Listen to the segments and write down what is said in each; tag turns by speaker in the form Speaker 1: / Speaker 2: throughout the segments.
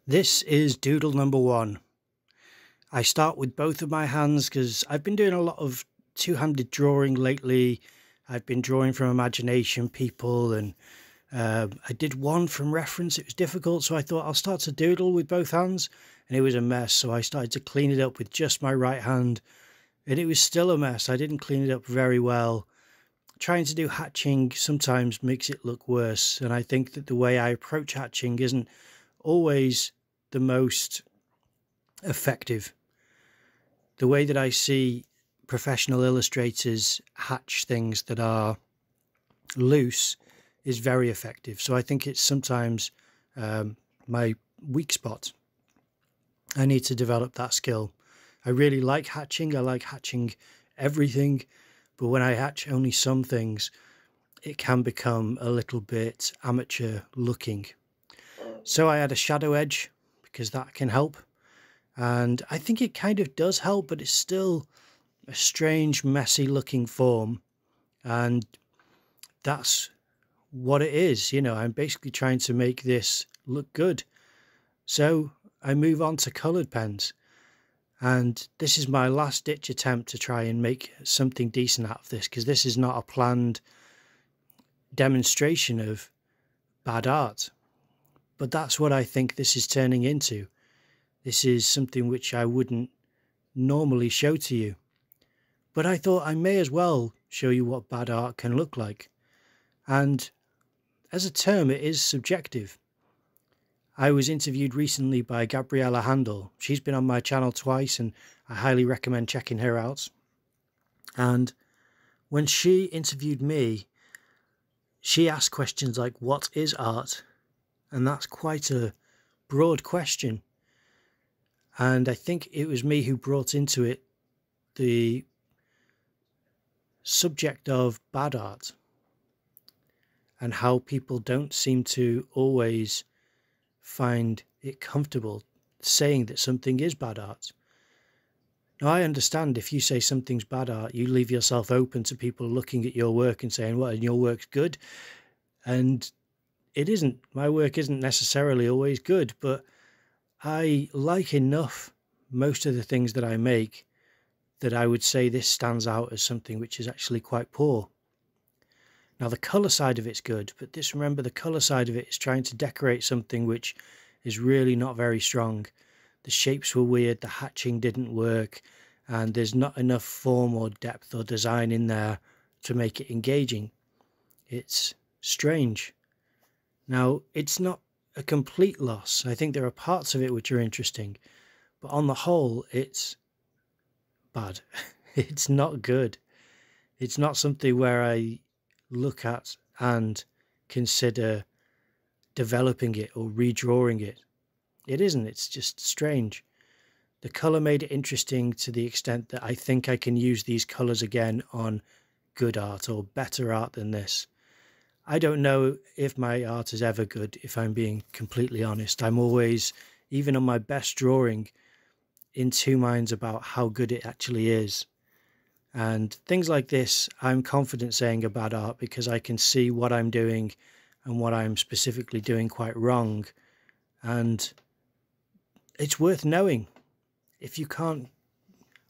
Speaker 1: This is doodle number one. I start with both of my hands because I've been doing a lot of two-handed drawing lately. I've been drawing from imagination, people, and I did one from reference. It was difficult, so I thought I'll start to doodle with both hands, and it was a mess. So I started to clean it up with just my right hand, and it was still a mess. I didn't clean it up very well. Trying to do hatching sometimes makes it look worse, and I think that the way I approach hatching isn't always the most effective. The way that I see professional illustrators hatch things that are loose is very effective. So I think it's sometimes my weak spot. I need to develop that skill. I really like hatching. I like hatching everything, but when I hatch only some things, it can become a little bit amateur looking. So I add a shadow edge because that can help. And I think it kind of does help, but it's still a strange, messy looking form. And that's what it is. You know, I'm basically trying to make this look good. So I move on to colored pens. And this is my last ditch attempt to try and make something decent out of this, because this is not a planned demonstration of bad art. But that's what I think this is turning into. This is something which I wouldn't normally show to you. But I thought I may as well show you what bad art can look like. And as a term, it is subjective. I was interviewed recently by Gabriella Handel. She's been on my channel twice, and I highly recommend checking her out. And when she interviewed me, she asked questions like, what is art? And that's quite a broad question. And I think it was me who brought into it the subject of bad art and how people don't seem to always find it comfortable saying that something is bad art. Now, I understand if you say something's bad art, you leave yourself open to people looking at your work and saying, well, your work's good. And it isn't. My work isn't necessarily always good, but I like enough most of the things that I make that I would say this stands out as something which is actually quite poor. Now, the colour side of it's good, but remember, the colour side of it is trying to decorate something which is really not very strong. The shapes were weird, the hatching didn't work, and there's not enough form or depth or design in there to make it engaging. It's strange. Now, it's not a complete loss. I think there are parts of it which are interesting, but on the whole, it's bad. It's not good. It's not something where I look at and consider developing it or redrawing it. It isn't. It's just strange. The colour made it interesting to the extent that I think I can use these colours again on good art or better art than this. I don't know if my art is ever good, if I'm being completely honest. I'm always, even on my best drawing, in two minds about how good it actually is. And things like this, I'm confident saying are bad art because I can see what I'm doing and what I'm specifically doing quite wrong. And it's worth knowing. If you can't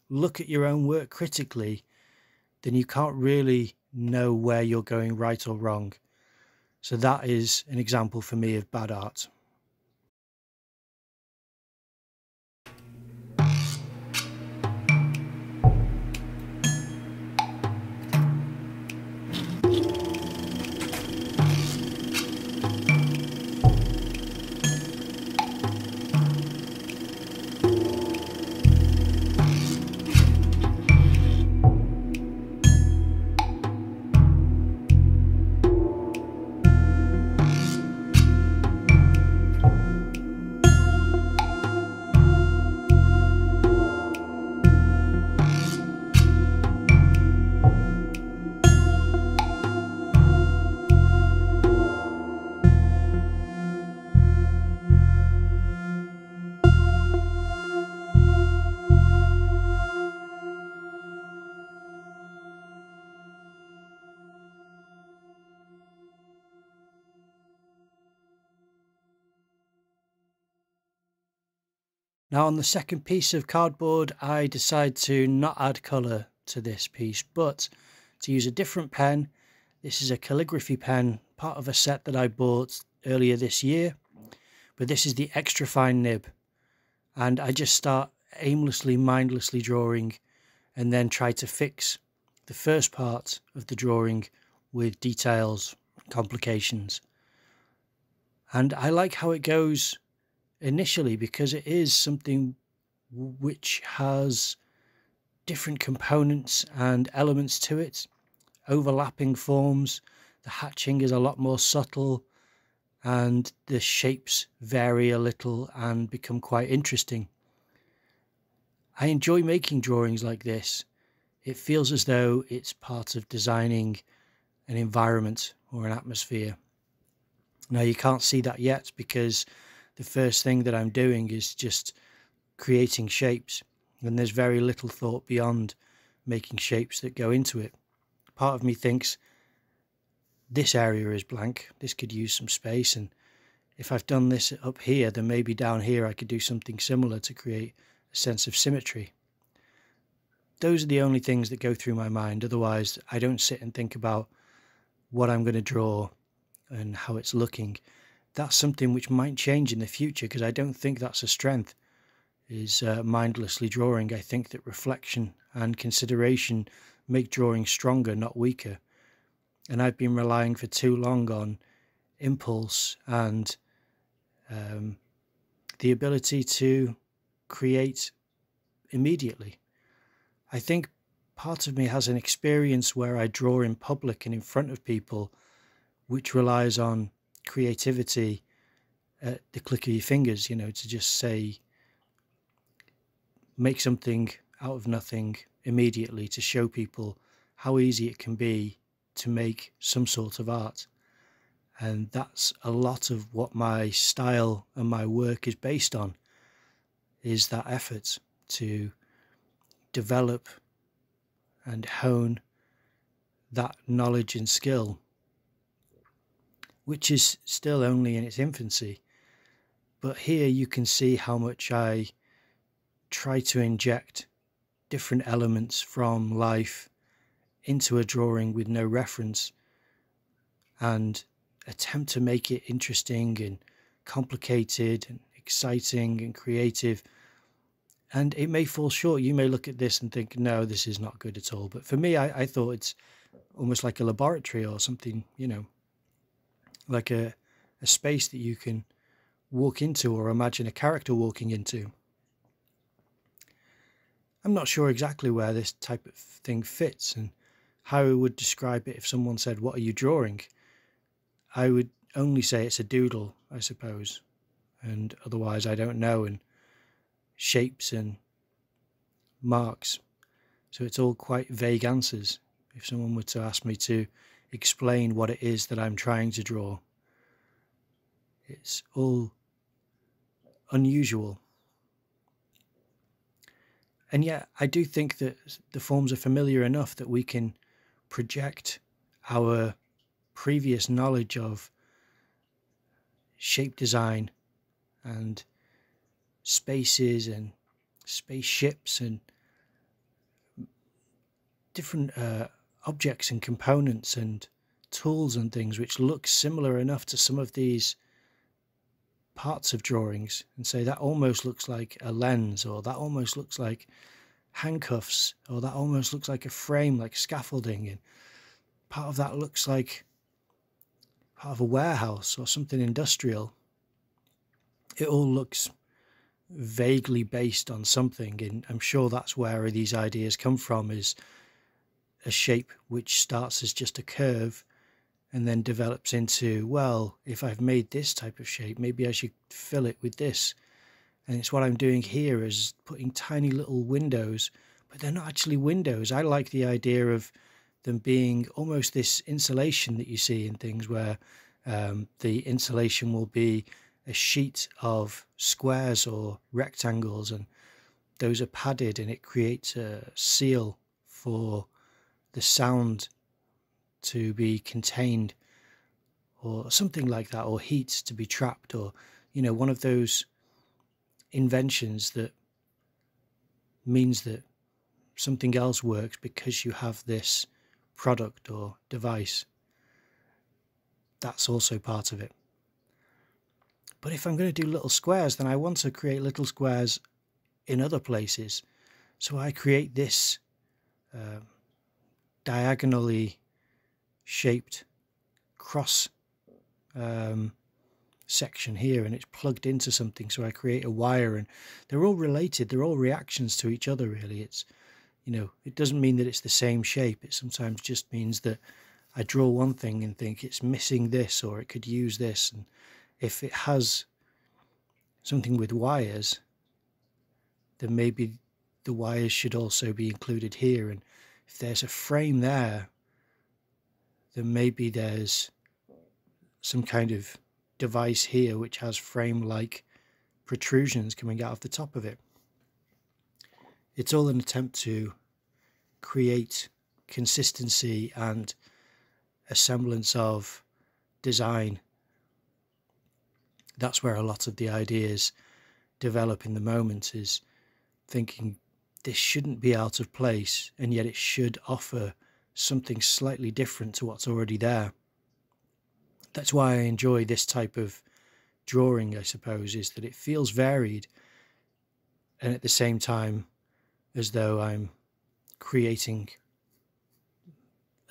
Speaker 1: look at your own work critically, then you can't really know where you're going right or wrong. So that is an example for me of bad art. Now on the second piece of cardboard, I decide to not add colour to this piece, but to use a different pen. This is a calligraphy pen, part of a set that I bought earlier this year, but this is the extra fine nib. And I just start aimlessly, mindlessly drawing, and then try to fix the first part of the drawing with details, complications. And I like how it goes initially, because it is something which has different components and elements to it, overlapping forms. The hatching is a lot more subtle, and the shapes vary a little and become quite interesting. I enjoy making drawings like this. It feels as though it's part of designing an environment or an atmosphere. Now you can't see that yet, because the first thing that I'm doing is just creating shapes, and there's very little thought beyond making shapes that go into it. Part of me thinks this area is blank, this could use some space, and if I've done this up here, then maybe down here I could do something similar to create a sense of symmetry. Those are the only things that go through my mind. Otherwise, I don't sit and think about what I'm going to draw and how it's looking. That's something which might change in the future, because I don't think that's a strength, is mindlessly drawing. I think that reflection and consideration make drawing stronger, not weaker. And I've been relying for too long on impulse and the ability to create immediately. I think part of me has an experience where I draw in public and in front of people, which relies on creativity at the click of your fingers, to just say, make something out of nothing immediately, to show people how easy it can be to make some sort of art. And that's a lot of what my style and my work is based on, is that effort to develop and hone that knowledge and skill, which is still only in its infancy. But here you can see how much I try to inject different elements from life into a drawing with no reference, and attempt to make it interesting and complicated and exciting and creative. And it may fall short. You may look at this and think, no, this is not good at all. But for me, I thought it's almost like a laboratory or something, like a space that you can walk into or imagine a character walking into. I'm not sure exactly where this type of thing fits and how I would describe it if someone said, what are you drawing? I would only say it's a doodle, I suppose. And otherwise I don't know, and shapes and marks. So it's all quite vague answers if someone were to ask me to explain what it is that I'm trying to draw. It's all unusual. And yet I do think that the forms are familiar enough that we can project our previous knowledge of shape design and spaces and spaceships and different objects and components and tools and things which look similar enough to some of these parts of drawings, and say that almost looks like a lens, or that almost looks like handcuffs, or that almost looks like a frame, like scaffolding, and part of that looks like part of a warehouse or something industrial. It all looks vaguely based on something, and I'm sure that's where these ideas come from, is a shape which starts as just a curve and then develops into, well, if I've made this type of shape, maybe I should fill it with this. And it's what I'm doing here, is putting tiny little windows, but they're not actually windows. I like the idea of them being almost this insulation that you see in things, where the insulation will be a sheet of squares or rectangles, and those are padded, and it creates a seal for the sound to be contained, or something like that, or heat to be trapped, or one of those inventions that means that something else works because you have this product or device. That's also part of it. But if I'm going to do little squares, then I want to create little squares in other places. So I create this diagonally shaped cross section here, and it's plugged into something. So I create a wire, and they're all related. They're all reactions to each other, really. It's, you know, it doesn't mean that it's the same shape. It sometimes just means that I draw one thing and think it's missing this, or it could use this. And if it has something with wires, then maybe the wires should also be included here. And if there's a frame there, then maybe there's some kind of device here which has frame-like protrusions coming out of the top of it. It's all an attempt to create consistency and a semblance of design. That's where a lot of the ideas develop in the moment, is thinking this shouldn't be out of place, and yet it should offer something slightly different to what's already there. That's why I enjoy this type of drawing, I suppose, is that it feels varied, and at the same time as though I'm creating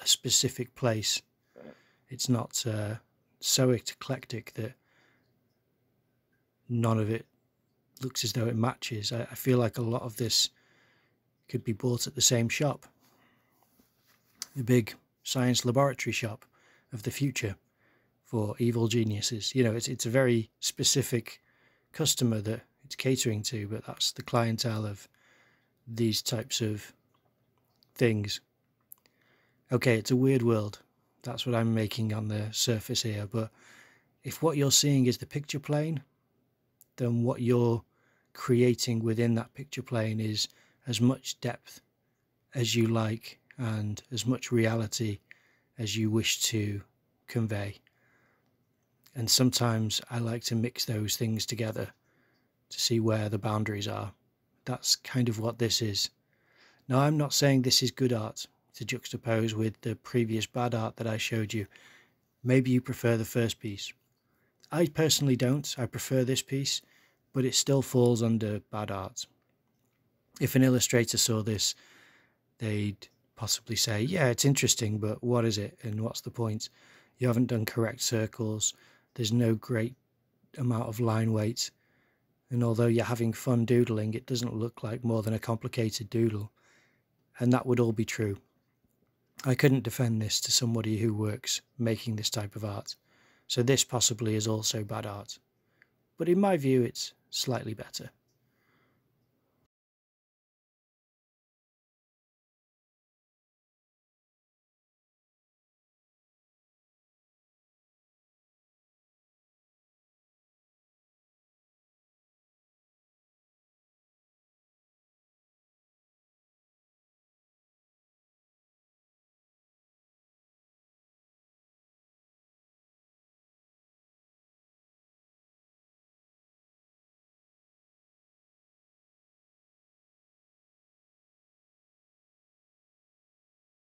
Speaker 1: a specific place. It's not so eclectic that none of it looks as though it matches. I feel like a lot of this could be bought at the same shop, the big science laboratory shop of the future for evil geniuses. You know, it's a very specific customer that it's catering to, but that's the clientele of these types of things. Okay, it's a weird world. That's what I'm making on the surface here, but if what you're seeing is the picture plane, then what you're creating within that picture plane is as much depth as you like and as much reality as you wish to convey. And sometimes I like to mix those things together to see where the boundaries are. That's kind of what this is. Now, I'm not saying this is good art to juxtapose with the previous bad art that I showed you. Maybe you prefer the first piece. I personally don't. I prefer this piece, but it still falls under bad art. If an illustrator saw this, they'd possibly say, yeah, it's interesting, but what is it and what's the point? You haven't done correct circles. There's no great amount of line weight. And although you're having fun doodling, it doesn't look like more than a complicated doodle. And that would all be true. I couldn't defend this to somebody who works making this type of art. So this possibly is also bad art. But in my view, it's slightly better.